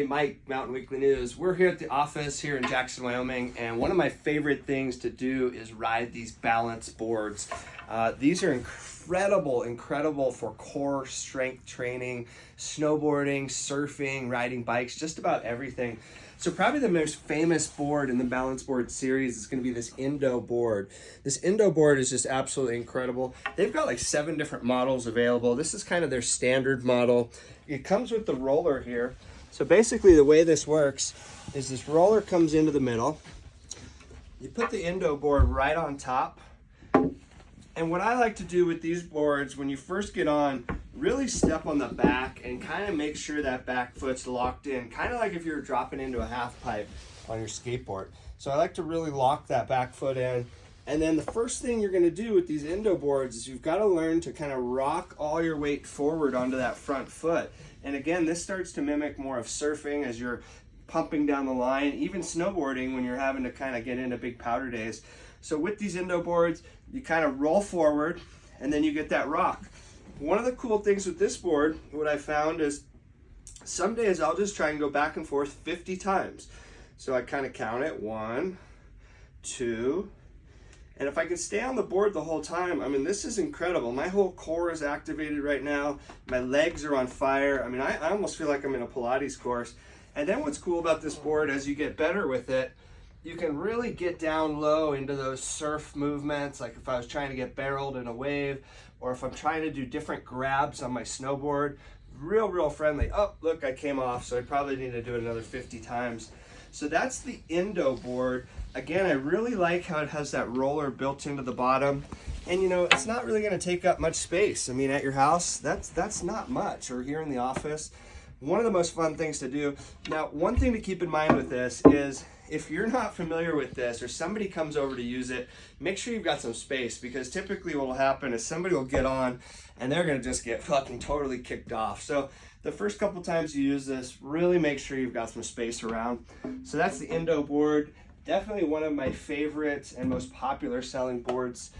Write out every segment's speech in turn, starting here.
Hey Mike, Mountain Weekly News. We're here at the office here in Jackson, Wyoming, and one of my favorite things to do is ride these balance boards. These are incredible for core strength training, snowboarding, surfing, riding bikes, just about everything. So probably the most famous board in the balance board series is going to be this Indo board. This Indo board is just absolutely incredible. They've got like 7 different models available. This is kind of their standard model. It comes with the roller here. So basically the way this works is this roller comes into the middle. You put the Indo board right on top. And what I like to do with these boards, when you first get on, really step on the back and kind of make sure that back foot's locked in, kind of like if you were dropping into a half pipe on your skateboard. So I like to really lock that back foot in. And then the first thing you're going to do with these Indo boards is you've got to learn to kind of rock all your weight forward onto that front foot. And again, this starts to mimic more of surfing as you're pumping down the line, even snowboarding when you're having to kind of get into big powder days. So with these Indo boards, you kind of roll forward and then you get that rock. One of the cool things with this board, what I found is some days I'll just try and go back and forth 50 times. So I kind of count it, 1, 2, and if I can stay on the board the whole time, I mean, this is incredible. My whole core is activated right now. My legs are on fire. I mean, I almost feel like I'm in a Pilates course. And then what's cool about this board, as you get better with it, you can really get down low into those surf movements. Like if I was trying to get barreled in a wave, or if I'm trying to do different grabs on my snowboard, real friendly. Oh, look, I came off, so I probably need to do it another 50 times. So that's the Indo board. Again, I really like how it has that roller built into the bottom. And you know, it's not really gonna take up much space. I mean, at your house, that's not much, or here in the office. One of the most fun things to do. Now, one thing to keep in mind with this is if you're not familiar with this or somebody comes over to use it, make sure you've got some space, because typically what will happen is somebody will get on and they're gonna just get fucking totally kicked off. So the first couple times you use this, really make sure you've got some space around. So that's the Indo board. Definitely one of my favorites and most popular selling boards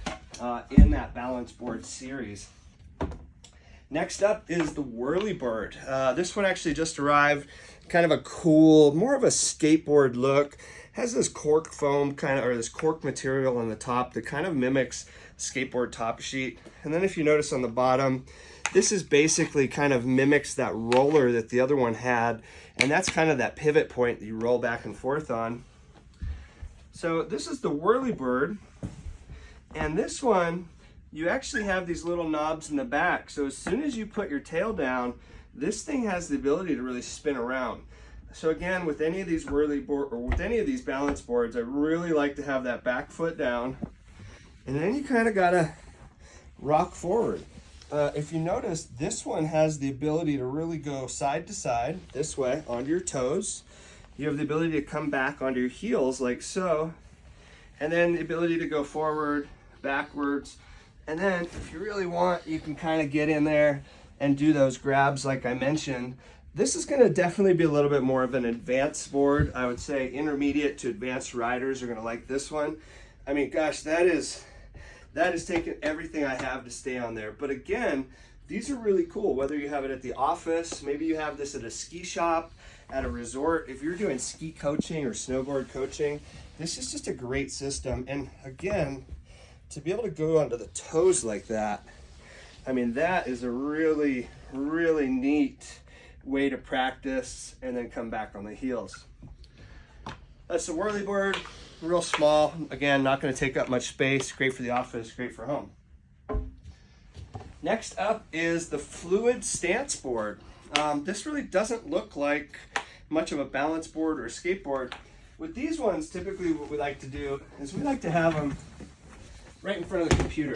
in that balance board series. Next up is the Whirly Board. This one actually just arrived. Kind of a cool, more of a skateboard look. Has this cork foam or this cork material on the top that kind of mimics skateboard top sheet. And then if you notice on the bottom, this is basically kind of mimics that roller that the other one had. And that's kind of that pivot point that you roll back and forth on. So this is the Whirly Board. And this one, you actually have these little knobs in the back. So as soon as you put your tail down, this thing has the ability to really spin around. So again, with any of these Whirly Board or with any of these balance boards, I really like to have that back foot down. And then you kind of gotta rock forward. If you notice, this one has the ability to really go side to side, this way, onto your toes. You have the ability to come back onto your heels like so. And then the ability to go forward, backwards. And then if you really want, you can kind of get in there and do those grabs like I mentioned. This is going to definitely be a little bit more of an advanced board. I would say intermediate to advanced riders are going to like this one. I mean, gosh, that is taking everything I have to stay on there. But again, these are really cool, whether you have it at the office, maybe you have this at a ski shop, at a resort. If you're doing ski coaching or snowboard coaching, this is just a great system. And again, to be able to go onto the toes like that, I mean, that is a really neat way to practice and then come back on the heels. That's the Whirly Board, real small. Again, not gonna take up much space, great for the office, great for home. Next up is the Fluid Stance Board. This really doesn't look like much of a balance board or a skateboard. With these ones, typically what we like to do is we like to have them right in front of the computer.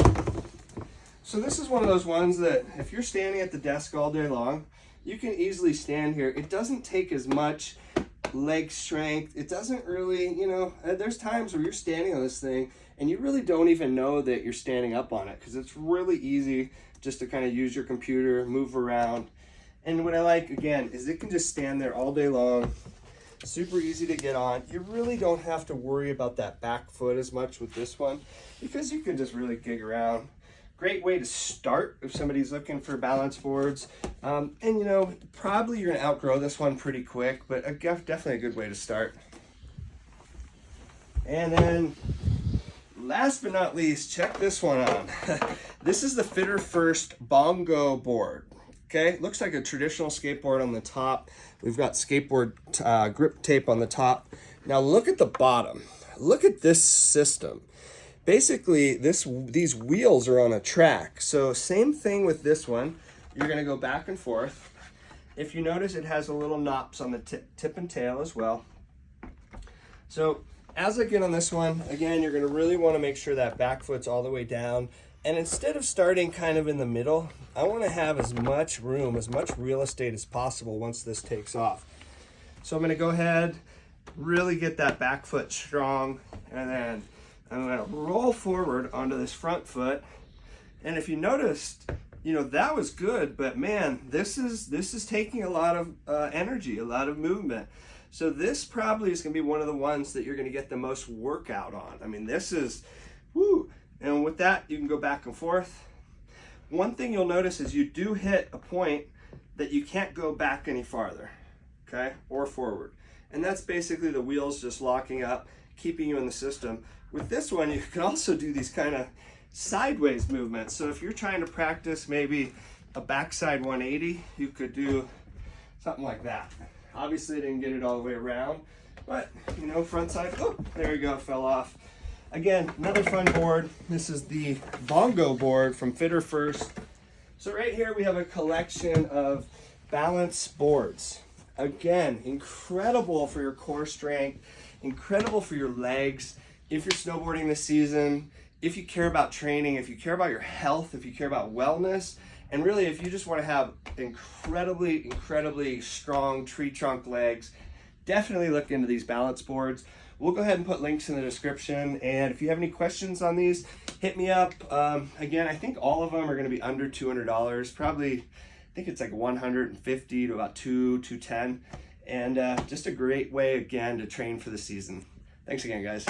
So this is one of those ones that if you're standing at the desk all day long, you can easily stand here. It doesn't take as much leg strength. It doesn't really, you know, there's times where you're standing on this thing and you really don't even know that you're standing up on it, because it's really easy just to kind of use your computer, move around. And what I like, again, is it can just stand there all day long. Super easy to get on. You really don't have to worry about that back foot as much with this one, because you can just really gig around. great way to start if somebody's looking for balance boards. And you know, probably you're gonna outgrow this one pretty quick, but definitely a good way to start. And then last but not least, check this one out. This is the Fitter First Bongo Board. Okay, looks like a traditional skateboard on the top. We've got skateboard grip tape on the top. Now look at the bottom. Look at this system. Basically, these wheels are on a track. So same thing with this one. You're gonna go back and forth. If you notice, it has a little knops on the tip and tail as well. So as I get on this one, again, you're gonna really wanna make sure that back foot's all the way down. And instead of starting kind of in the middle, I wanna have as much room, as much real estate as possible once this takes off. So I'm gonna go ahead, really get that back foot strong, and then I'm gonna roll forward onto this front foot. And if you noticed, you know, that was good, but man, this is taking a lot of energy, a lot of movement. So this probably is gonna be one of the ones that you're gonna get the most workout on. I mean, this is, whoo. And with that, you can go back and forth. One thing you'll notice is you do hit a point that you can't go back any farther, okay, or forward. And that's basically the wheels just locking up, keeping you in the system. With this one, you can also do these kind of sideways movements. So if you're trying to practice maybe a backside 180, you could do something like that. Obviously, I didn't get it all the way around, but you know, front side, oh, there you go, fell off. Again, another fun board. This is the Bongo Board from Fitter First. So right here we have a collection of balance boards. Again, incredible for your core strength, incredible for your legs. If you're snowboarding this season, if you care about training, if you care about your health, if you care about wellness, and really if you just want to have incredibly, incredibly strong tree trunk legs, definitely look into these balance boards. We'll go ahead and put links in the description, and if you have any questions on these, hit me up. Again, I think all of them are going to be under $200. Probably, I think it's like 150 to about 210, and just a great way again to train for the season. Thanks again, guys.